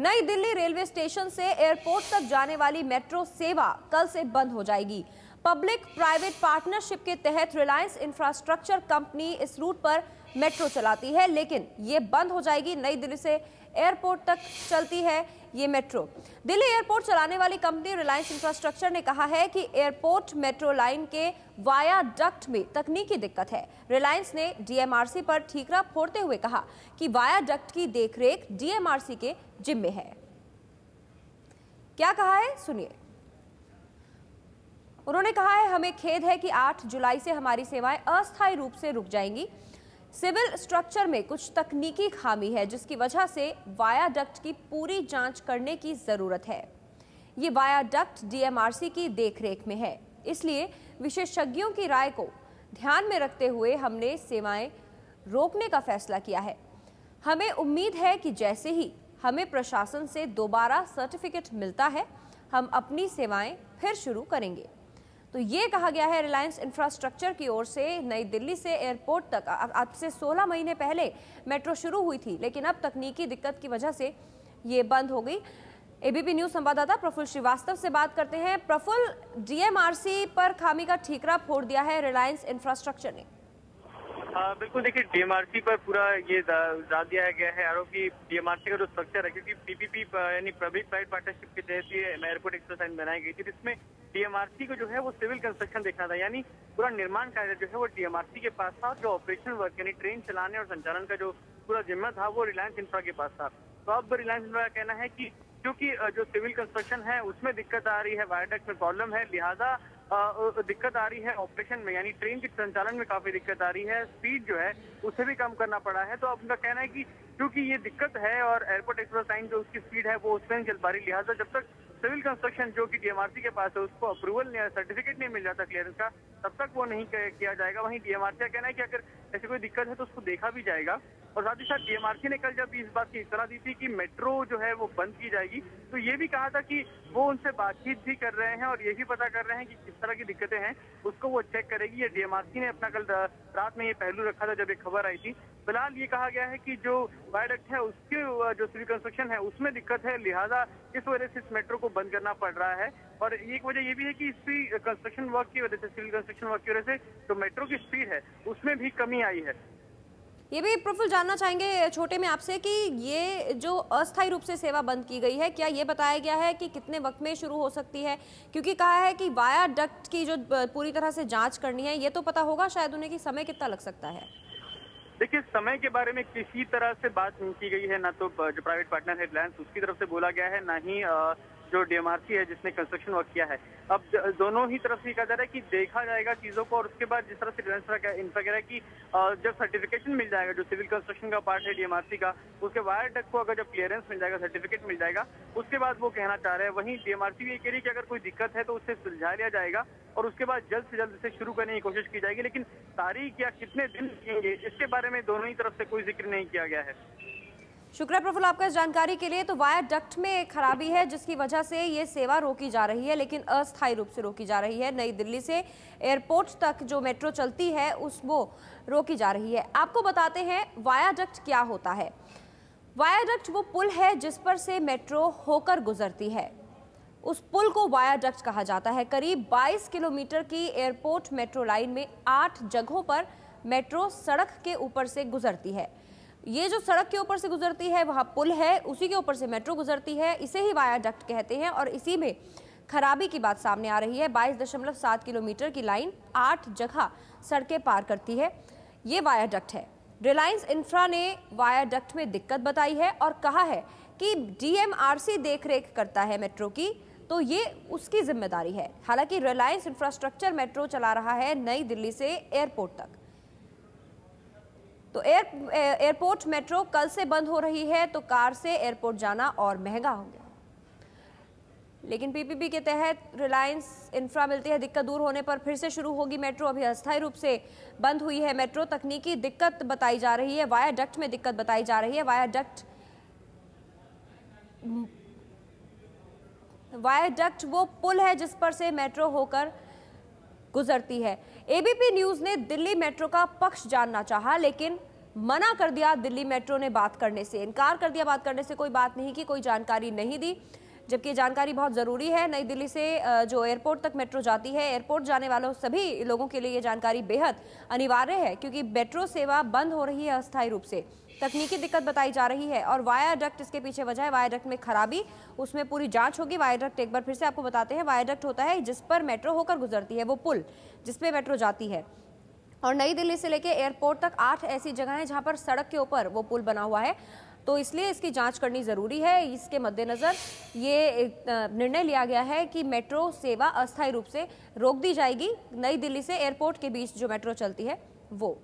नई Delhi railway station से airport तक जाने वाली मेट्रो सेवा कल से बंद हो जाएगी। पब्लिक प्राइवेट पार्टनरशिप के तहत रिलायंस इंफ्रास्ट्रक्चर कंपनी इस रूट पर मेट्रो चलाती है, लेकिन ये बंद हो जाएगी। नई दिल्ली से एयरपोर्ट तक चलती है ये मेट्रो। दिल्ली एयरपोर्ट चलाने वाली कंपनी रिलायंस इंफ्रास्ट्रक्चर ने कहा है कि एयरपोर्ट मेट्रो लाइन के वाया डक्ट में तकनीकी दिक्कत है। रिलायंस ने डीएमआरसी पर ठीकरा फोड़ते हुए कहा कि वाया डक्ट की देखरेख डीएमआरसी के जिम्मे है। क्या कहा है सुनिए। उन्होंने कहा है, हमें खेद है कि 8 जुलाई से हमारी सेवाएं अस्थायी रूप से रुक जाएंगी। सिविल स्ट्रक्चर में कुछ तकनीकी खामी है, जिसकी वजह से वायाडक्ट की पूरी जांच करने की जरूरत है। ये वायाडक्ट डीएमआरसी की देखरेख में है, इसलिए विशेषज्ञों की राय को ध्यान में रखते हुए हमने सेवाएं रोकने का फैसला किया है। हमें उम्मीद है कि जैसे ही हमें प्रशासन से दोबारा सर्टिफिकेट मिलता है, हम अपनी सेवाएं फिर शुरू करेंगे। तो ये कहा गया है रिलायंस इंफ्रास्ट्रक्चर की ओर से। नई दिल्ली से एयरपोर्ट तक अब से 16 महीने पहले मेट्रो शुरू हुई थी, लेकिन अब तकनीकी दिक्कत की वजह से ये बंद हो गई। एबीपी न्यूज संवाददाता प्रफुल्ल श्रीवास्तव से बात करते हैं। प्रफुल्ल, डीएमआरसी पर खामी का ठीकरा फोड़ दिया है रिलायंस इंफ्रास्ट्रक्चर ने। बिल्कुल, देखिए डीएमआरसी पर पूरा ये डाल दिया गया है आरोप कि डीएमआरसी का जो स्ट्रक्चर है, क्योंकि पीपीपी यानी पब्लिक प्राइवेट पार्टनरशिप के तहत ये एयरपोर्ट एक्सप्रेस लाइन बनाई गई थी, जिसमें डीएमआरसी को जो है वो सिविल कंस्ट्रक्शन देखना था, यानी पूरा निर्माण कार्य जो है वो डीएमआरसी के पास था। जो ऑपरेशन वर्क यानी ट्रेन चलाने और संचालन का जो पूरा जिम्मा था वो रिलायंस इंफ्रा के पास था। तो अब रिलायंस इंफ्रा का कहना है कि क्योंकि जो सिविल कंस्ट्रक्शन है उसमें दिक्कत आ रही है, वायरडक्ट में प्रॉब्लम है, लिहाजा दिक्कत आ रही है ऑपरेशन में, यानी ट्रेन के संचालन में काफी दिक्कत आ रही है, स्पीड जो है उसे भी कम करना पड़ा है। तो अब उनका कहना है कि क्योंकि ये दिक्कत है और एयरपोर्ट एक्सप्रेस लाइन जो उसकी स्पीड है वो उसमें नहीं चल पा रही, लिहाजा जब तक सिविल कंस्ट्रक्शन जो कि डीएमआरसी के पास है उसको अप्रूवल सर्टिफिकेट नहीं मिल जाता क्लियरेंस का, तब तक वो नहीं किया जाएगा। वहीं डीएमआरसी का कहना है कि अगर ऐसी कोई दिक्कत है तो उसको देखा भी जाएगा। और साथ ही साथ डीएमआरसी ने कल जब इस बात की इत्तला दी थी कि मेट्रो जो है वो बंद की जाएगी, तो ये भी कहा था कि वो उनसे बातचीत भी कर रहे हैं और ये भी पता कर रहे हैं कि किस तरह की दिक्कतें हैं उसको वो चेक करेगी। ये डीएमआरसी ने अपना कल रात में ये पहलू रखा था जब ये खबर आई थी। फिलहाल ये कहा गया है कि जो वायरडक्ट है उसके जो सिविल कंस्ट्रक्शन है उसमें दिक्कत है, लिहाजा इस वजह से इस मेट्रो को बंद करना पड़ रहा है। और एक वजह ये भी है कि इसी कंस्ट्रक्शन वर्क की वजह से, सिविल कंस्ट्रक्शन वर्क की वजह से जो मेट्रो की स्पीड है उसमें भी कमी आई है। ये भी प्रफुल्ल जानना चाहेंगे छोटे में आपसे कि ये जो अस्थायी रूप से सेवा बंद की गई है, क्या ये बताया गया है कि कितने वक्त में शुरू हो सकती है? क्योंकि कहा है कि वाया डक्ट की जो पूरी तरह से जांच करनी है, ये तो पता होगा शायद उन्हें कि समय कितना लग सकता है। देखिए, समय के बारे में किसी तरह से बात नहीं की गई है, ना तो जो प्राइवेट पार्टनर है रिलायंस उसकी तरफ से बोला गया है, ना ही जो डीएमआरसी है जिसने कंस्ट्रक्शन वर्क किया है। अब दोनों ही तरफ से कहा जा रहा है कि देखा जाएगा चीजों को, और उसके बाद जिस तरह से रिलायंस इंफ्रा कह रहा है कि जब सर्टिफिकेशन मिल जाएगा जो सिविल कंस्ट्रक्शन का पार्ट है डीएमआरसी का, उसके वायरडक्ट को अगर जब क्लियरेंस मिल जाएगा, सर्टिफिकेट मिल जाएगा, उसके बाद वो कहना चाह रहे हैं। वहीं डीएमआरसी भी ये कह रही है कि अगर कोई दिक्कत है तो उससे सुलझा लिया जाएगा और उसके बाद जल्द से जल्द इसे शुरू करने की कोशिश की जाएगी, लेकिन तारीख या कितने दिन लगेंगे इसके बारे में दोनों ही तरफ से कोई जिक्र नहीं किया गया है। शुक्रिया प्रफुल्ल आपका इस जानकारी के लिए। तो वाया डक्ट में खराबी है जिसकी वजह से ये सेवा रोकी जा रही है, लेकिन अस्थायी रूप से रोकी जा रही है। नई दिल्ली से एयरपोर्ट तक जो मेट्रो चलती है वो रोकी जा रही है। आपको बताते हैं वाया डक्ट क्या होता है। वाया डक्ट वो पुल है जिस पर से मेट्रो होकर गुजरती है, उस पुल को वाया डक्ट कहा जाता है। करीब 22 किलोमीटर की एयरपोर्ट मेट्रो लाइन में 8 जगहों पर मेट्रो सड़क के ऊपर से गुजरती है। ये जो सड़क के ऊपर से गुजरती है वहाँ पुल है, उसी के ऊपर से मेट्रो गुजरती है, इसे ही वाया डक्ट कहते हैं। और इसी में खराबी की बात सामने आ रही है। 22.7 किलोमीटर की लाइन 8 जगह सड़कें पार करती है, ये वाया डक्ट है। रिलायंस इंफ्रा ने वाया डक्ट में दिक्कत बताई है और कहा है कि डीएमआरसी देखरेख करता है मेट्रो की, तो ये उसकी जिम्मेदारी है। हालांकि रिलायंस इंफ्रास्ट्रक्चर मेट्रो चला रहा है नई दिल्ली से एयरपोर्ट तक। तो एयरपोर्ट मेट्रो कल से बंद हो रही है, तो कार से एयरपोर्ट जाना और महंगा हो गया। लेकिन पीपीपी के तहत रिलायंस इंफ्रा मिलती है, दिक्कत दूर होने पर फिर से शुरू होगी मेट्रो। अभी अस्थायी रूप से बंद हुई है मेट्रो, तकनीकी दिक्कत बताई जा रही है, वाया डक्ट में दिक्कत बताई जा रही है। वाया डक्ट वो पुल है जिस पर से मेट्रो होकर गुजरती है। एबीपी न्यूज ने दिल्ली मेट्रो का पक्ष जानना चाहा, लेकिन मना कर दिया दिल्ली मेट्रो ने बात करने से, इनकार कर दिया बात करने से, कोई बात नहीं की, कोई जानकारी नहीं दी, जबकि ये जानकारी बहुत ज़रूरी है। नई दिल्ली से जो एयरपोर्ट तक मेट्रो जाती है, एयरपोर्ट जाने वालों सभी लोगों के लिए ये जानकारी बेहद अनिवार्य है, क्योंकि मेट्रो सेवा बंद हो रही है अस्थायी रूप से। तकनीकी दिक्कत बताई जा रही है और वायाडक्ट इसके पीछे वजह है। वायाडक्ट में खराबी, उसमें पूरी जांच होगी। वायाडक्ट एक बार फिर से आपको बताते हैं, वायाडक्ट होता है जिस पर मेट्रो होकर गुजरती है, वो पुल जिस पे मेट्रो जाती है। और नई दिल्ली से लेकर एयरपोर्ट तक 8 ऐसी जगह हैं जहां पर सड़क के ऊपर वो पुल बना हुआ है, तो इसलिए इसकी जांच करनी ज़रूरी है। इसके मद्देनज़र ये निर्णय लिया गया है कि मेट्रो सेवा अस्थायी रूप से रोक दी जाएगी। नई दिल्ली से एयरपोर्ट के बीच जो मेट्रो चलती है वो